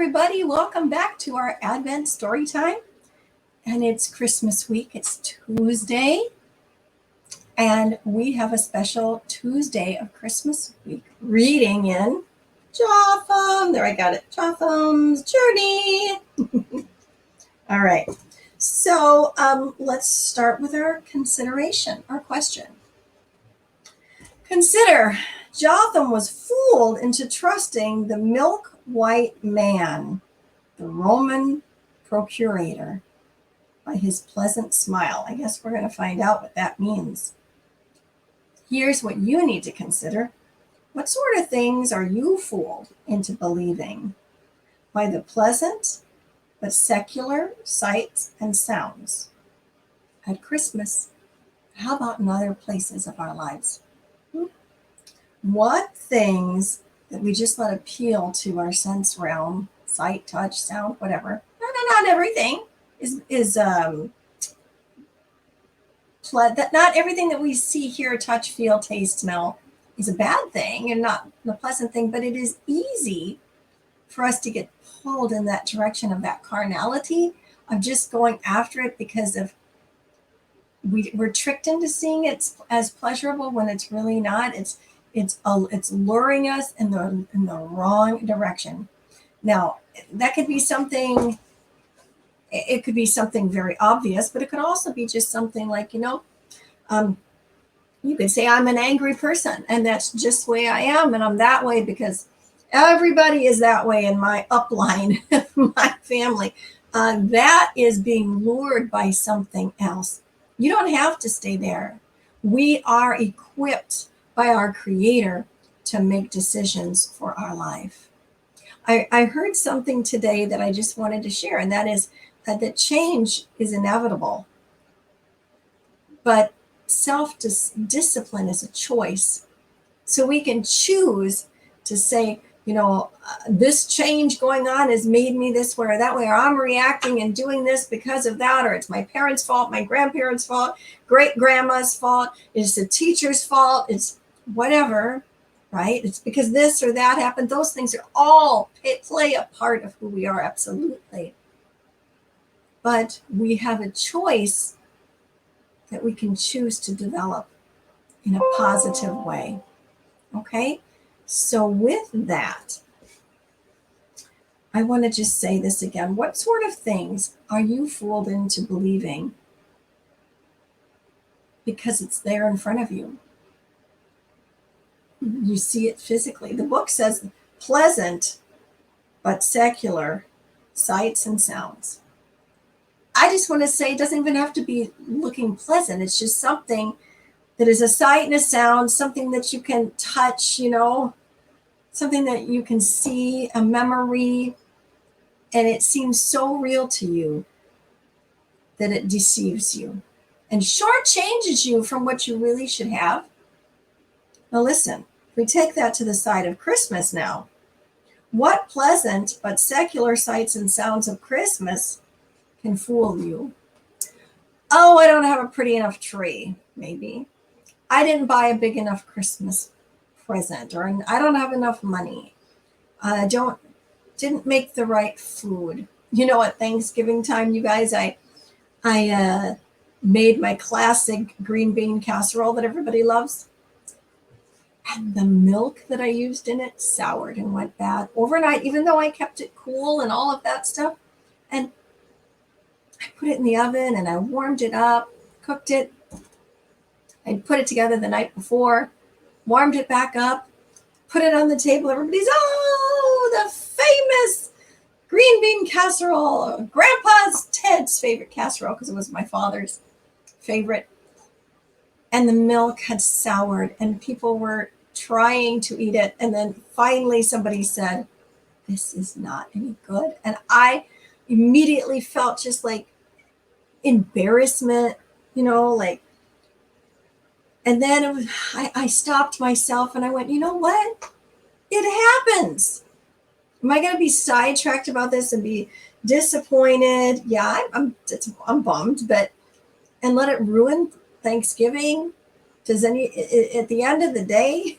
everybody. Welcome back to our Advent story time. And it's Christmas week. It's Tuesday. And we have a special Tuesday of Christmas week reading in Jotham. There, I got it. Jotham's Journey. All right. So let's start with our consideration, our question. Consider, Jotham was fooled into trusting the milk-white man, the Roman procurator, by his pleasant smile. I guess we're going to find out what that means. Here's what you need to consider. What sort of things are you fooled into believing? By the pleasant but secular sights and sounds at Christmas. How about in other places of our lives? What things that we just let appeal to our sense realm, sight, touch, sound, whatever. Not everything not everything that we see, hear, touch, feel, taste, smell is a bad thing and not a pleasant thing, but it is easy for us to get pulled in that direction of that carnality, of just going after it because of we're tricked into seeing it as pleasurable when it's really not. It's luring us in the wrong direction. Now, that could be something. It could be something very obvious, but it could also be just something like, you could say I'm an angry person, and that's just the way I am, and I'm that way because everybody is that way in my upline, my family. That is being lured by something else. You don't have to stay there. We are equipped by our Creator to make decisions for our life. I heard something today that I just wanted to share, and that is that change is inevitable. But self-discipline is a choice. So we can choose to say, this change going on has made me this way or that way, or I'm reacting and doing this because of that, or it's my parents' fault, my grandparents' fault, great-grandma's fault, it's the teacher's fault, it's whatever, right? It's because this or that happened. Those things are all play a part of who we are, absolutely. But we have a choice that we can choose to develop in a positive way. Okay? So with that, I want to just say this again. What sort of things are you fooled into believing because it's there in front of you? You see it physically. The book says pleasant but secular sights and sounds. I just want to say it doesn't even have to be looking pleasant. It's just something that is a sight and a sound, something that you can touch, something that you can see, a memory, and it seems so real to you that it deceives you and shortchanges you from what you really should have. Now listen, if we take that to the side of Christmas now, what pleasant but secular sights and sounds of Christmas can fool you? Oh, I don't have a pretty enough tree, maybe. I didn't buy a big enough Christmas present, or I don't have enough money. I didn't make the right food. At Thanksgiving time, you guys, I made my classic green bean casserole that everybody loves. And the milk that I used in it soured and went bad overnight, even though I kept it cool and all of that stuff. And I put it in the oven and I warmed it up, cooked it. I put it together the night before, warmed it back up, put it on the table. Everybody's, the famous green bean casserole, Ted's favorite casserole, because it was my father's favorite. And the milk had soured and people were trying to eat it. And then finally somebody said, this is not any good. And I immediately felt just like embarrassment, and then I stopped myself and I went, you know what? It happens. Am I going to be sidetracked about this and be disappointed? Yeah, I'm bummed, and let it ruin Thanksgiving? At the end of the day,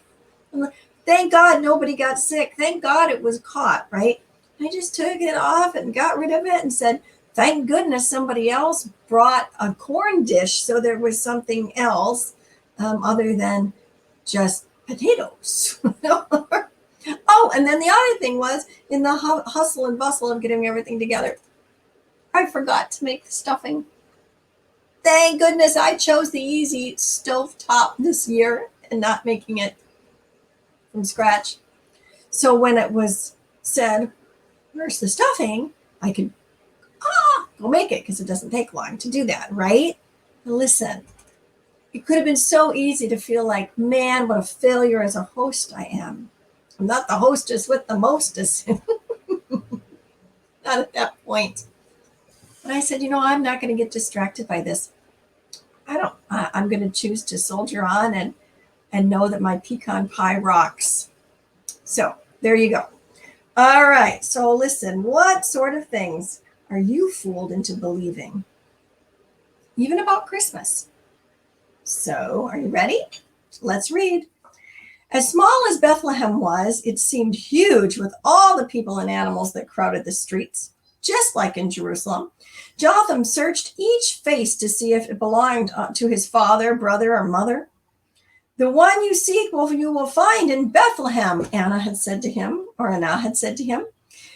thank God nobody got sick. Thank God it was caught, right? I just took it off and got rid of it and said, thank goodness somebody else brought a corn dish, so there was something else other than just potatoes. Oh, and then the other thing was, in the hustle and bustle of getting everything together, I forgot to make the stuffing. Thank goodness I chose the easy stovetop this year and not making it from scratch. So when it was said, where's the stuffing? I could go make it, because it doesn't take long to do that, right? But listen, it could have been so easy to feel like, man, what a failure as a host I am. I'm not the hostess with the mostest. Not at that point. But I said, I'm not going to get distracted by this. I'm going to choose to soldier on and know that my pecan pie rocks. So there you go. All right. So listen, what sort of things are you fooled into believing? Even about Christmas. So are you ready? Let's read. As small as Bethlehem was, it seemed huge with all the people and animals that crowded the streets. Just like in Jerusalem, Jotham searched each face to see if it belonged to his father, brother, or mother. The one you seek you will find in Bethlehem, Anna had said to him.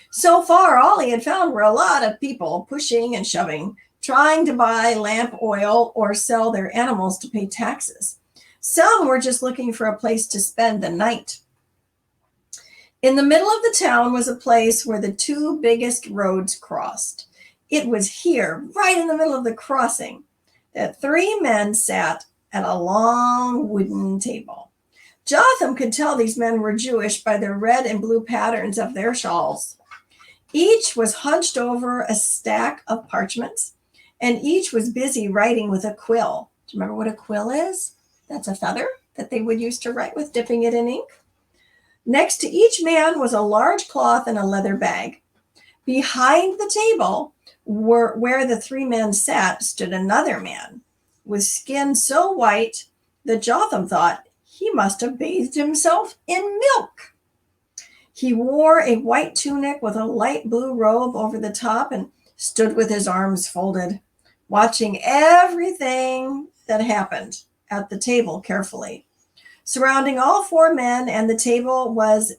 So far, all he had found were a lot of people pushing and shoving, trying to buy lamp oil or sell their animals to pay taxes. Some were just looking for a place to spend the night. In the middle of the town was a place where the two biggest roads crossed. It was here, right in the middle of the crossing, that three men sat at a long wooden table. Jotham could tell these men were Jewish by the red and blue patterns of their shawls. Each was hunched over a stack of parchments, and each was busy writing with a quill. Do you remember what a quill is? That's a feather that they would use to write with, dipping it in ink. Next to each man was a large cloth and a leather bag. Behind the table, where the three men sat, stood another man with skin so white that Jotham thought he must have bathed himself in milk. He wore a white tunic with a light blue robe over the top and stood with his arms folded, watching everything that happened at the table carefully. Surrounding all four men and the table was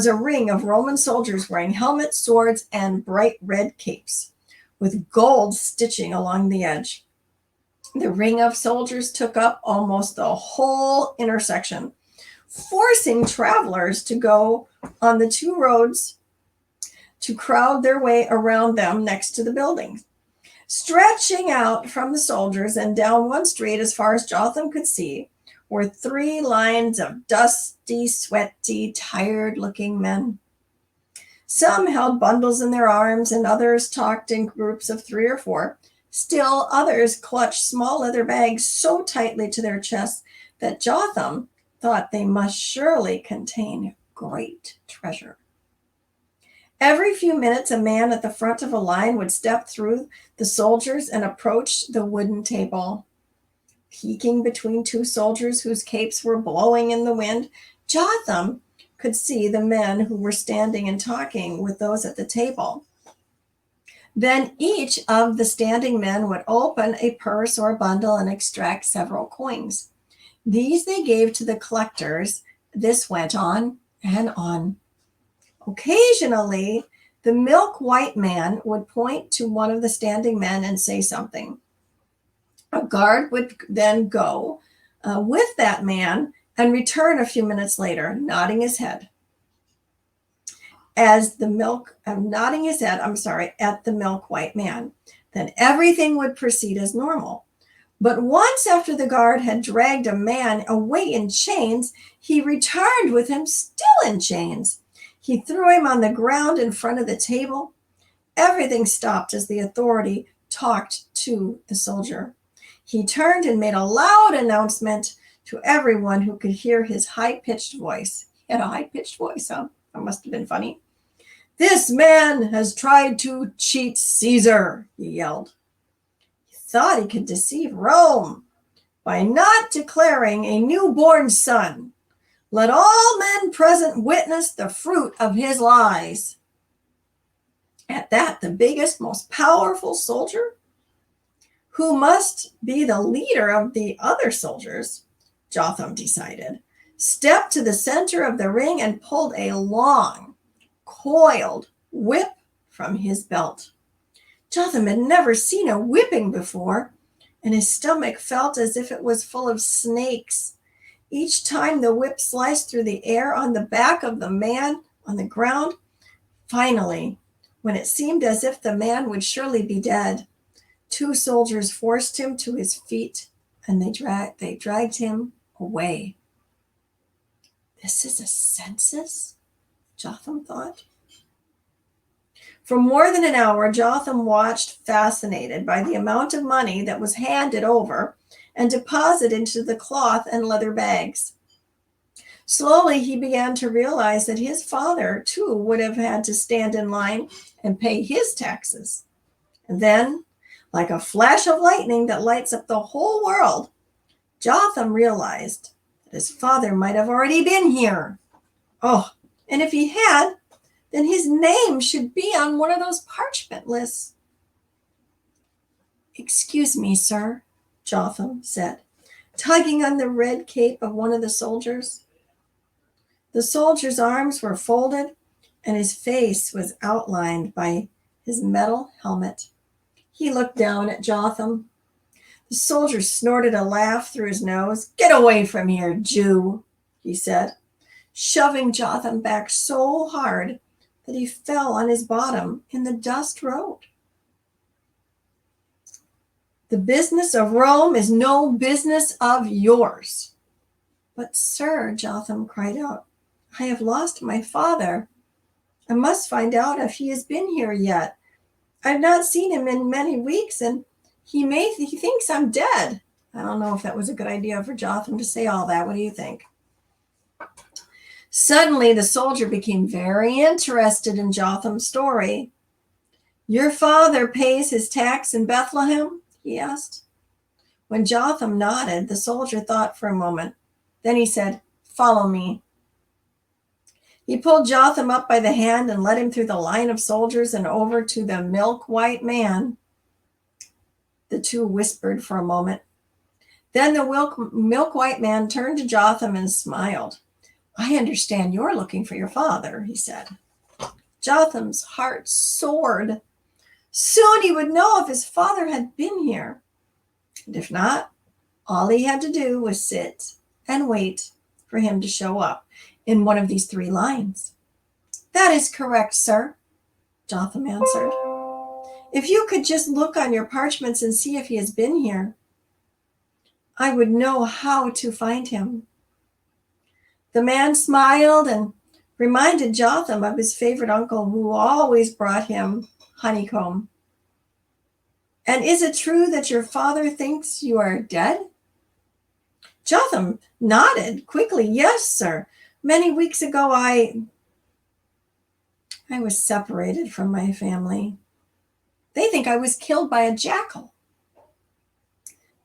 a ring of Roman soldiers wearing helmets, swords, and bright red capes with gold stitching along the edge. The ring of soldiers took up almost the whole intersection, forcing travelers to go on the two roads to crowd their way around them next to the buildings. Stretching out from the soldiers and down one street as far as Jotham could see were three lines of dusty, sweaty, tired-looking men. Some held bundles in their arms, and others talked in groups of 3 or 4. Still others clutched small leather bags so tightly to their chests that Jotham thought they must surely contain great treasure. Every few minutes, a man at the front of a line would step through the soldiers and approach the wooden table. Peeking between two soldiers whose capes were blowing in the wind, Jotham could see the men who were standing and talking with those at the table. Then each of the standing men would open a purse or a bundle and extract several coins. These they gave to the collectors. This went on and on. Occasionally, the milk-white man would point to one of the standing men and say something. A guard would then go with that man and return a few minutes later, nodding his head at the milk-white man. Then everything would proceed as normal. But once after the guard had dragged a man away in chains, he returned with him still in chains. He threw him on the ground in front of the table. Everything stopped as the authority talked to the soldier. He turned and made a loud announcement to everyone who could hear his high-pitched voice. He had a high-pitched voice, huh? That must have been funny. "This man has tried to cheat Caesar," he yelled. He thought he could deceive Rome by not declaring a newborn son. Let all men present witness the fruit of his lies. At that, the biggest, most powerful soldier, who must be the leader of the other soldiers, Jotham decided, stepped to the center of the ring and pulled a long, coiled whip from his belt. Jotham had never seen a whipping before, and his stomach felt as if it was full of snakes. Each time the whip sliced through the air on the back of the man on the ground. Finally, when it seemed as if the man would surely be dead, 2 soldiers forced him to his feet, and they dragged him away. This is a census, Jotham thought. For more than an hour, Jotham watched, fascinated by the amount of money that was handed over and deposited into the cloth and leather bags. Slowly, he began to realize that his father, too, would have had to stand in line and pay his taxes. And then, like a flash of lightning that lights up the whole world, Jotham realized that his father might have already been here. Oh, and if he had, then his name should be on one of those parchment lists. "Excuse me, sir," Jotham said, tugging on the red cape of one of the soldiers. The soldier's arms were folded, and his face was outlined by his metal helmet. He looked down at Jotham. The soldier snorted a laugh through his nose. "Get away from here, Jew," he said, shoving Jotham back so hard that he fell on his bottom in the dust road. "The business of Rome is no business of yours." "But, sir," Jotham cried out, "I have lost my father. I must find out if he has been here yet. I've not seen him in many weeks, and he thinks I'm dead." I don't know if that was a good idea for Jotham to say all that. What do you think? Suddenly, the soldier became very interested in Jotham's story. "Your father pays his tax in Bethlehem?" he asked. When Jotham nodded, the soldier thought for a moment. Then he said, "Follow me." He pulled Jotham up by the hand and led him through the line of soldiers and over to the milk-white man. The 2 whispered for a moment. Then the milk-white man turned to Jotham and smiled. "I understand you're looking for your father," he said. Jotham's heart soared. Soon he would know if his father had been here. And if not, all he had to do was sit and wait for him to show up in one of these 3 lines. "That is correct, sir," Jotham answered. "If you could just look on your parchments and see if he has been here, I would know how to find him." The man smiled and reminded Jotham of his favorite uncle who always brought him honeycomb. "And is it true that your father thinks you are dead?" Jotham nodded quickly. "Yes, sir. Many weeks ago, I was separated from my family. They think I was killed by a jackal."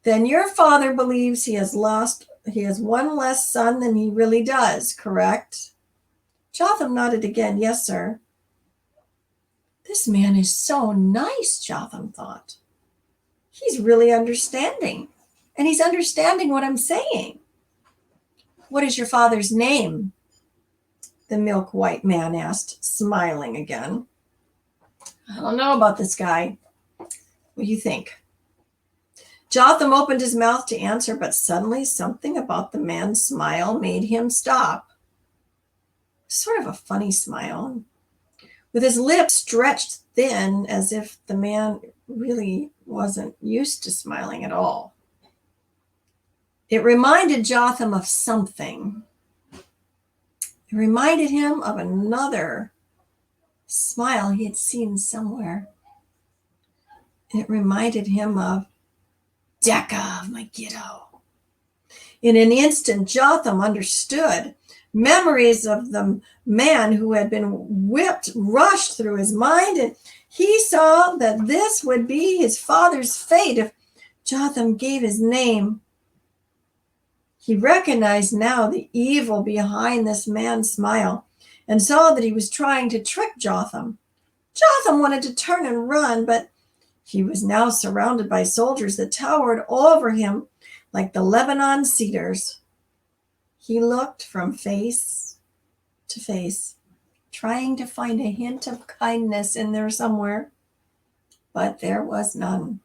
"Then your father believes he has one less son than he really does, correct?" Jotham nodded again. "Yes, sir." This man is so nice, Jotham thought. He's really understanding, and he's understanding what I'm saying. "What is your father's name?" the milk-white man asked, smiling again. "I don't know about this guy. What do you think?" Jotham opened his mouth to answer, but suddenly something about the man's smile made him stop. Sort of a funny smile, with his lips stretched thin as if the man really wasn't used to smiling at all. It reminded Jotham of something. It reminded him of another smile he had seen somewhere. It reminded him of Dekov, my kiddo. In an instant, Jotham understood. Memories of the man who had been whipped rushed through his mind, and he saw that this would be his father's fate if Jotham gave his name. He recognized now the evil behind this man's smile and saw that he was trying to trick Jotham. Jotham wanted to turn and run, but he was now surrounded by soldiers that towered over him like the Lebanon cedars. He looked from face to face, trying to find a hint of kindness in there somewhere, but there was none.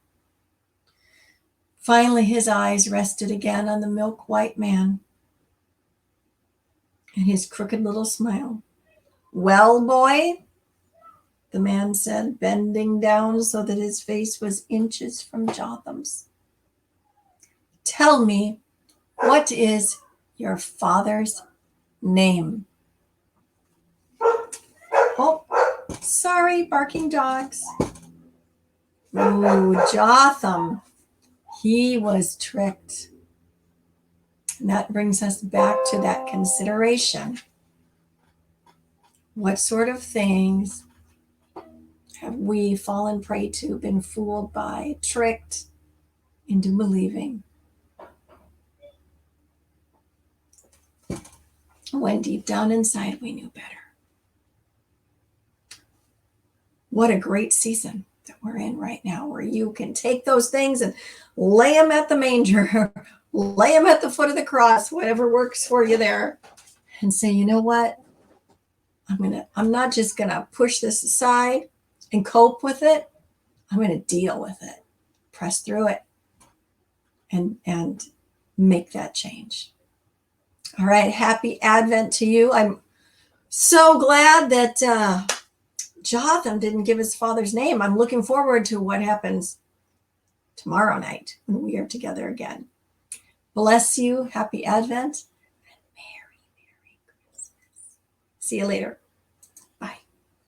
Finally, his eyes rested again on the milk-white man and his crooked little smile. "Well, boy," the man said, bending down so that his face was inches from Jotham's. "Tell me, what is your father's name?" Oh, sorry, barking dogs. Ooh, Jotham. He was tricked. And that brings us back to that consideration. What sort of things have we fallen prey to, been fooled by, tricked into believing, when deep down inside we knew better? What a great season that we're in right now, where you can take those things and lay them at the manger, lay them at the foot of the cross, whatever works for you there, and say, you know what? I'm not just gonna push this aside and cope with it. I'm gonna deal with it, press through it, and make that change. All right, happy Advent to you. I'm so glad that Jotham didn't give his father's name. I'm looking forward to what happens tomorrow night when we are together again. Bless you. Happy Advent. And Merry, Merry Christmas. See you later.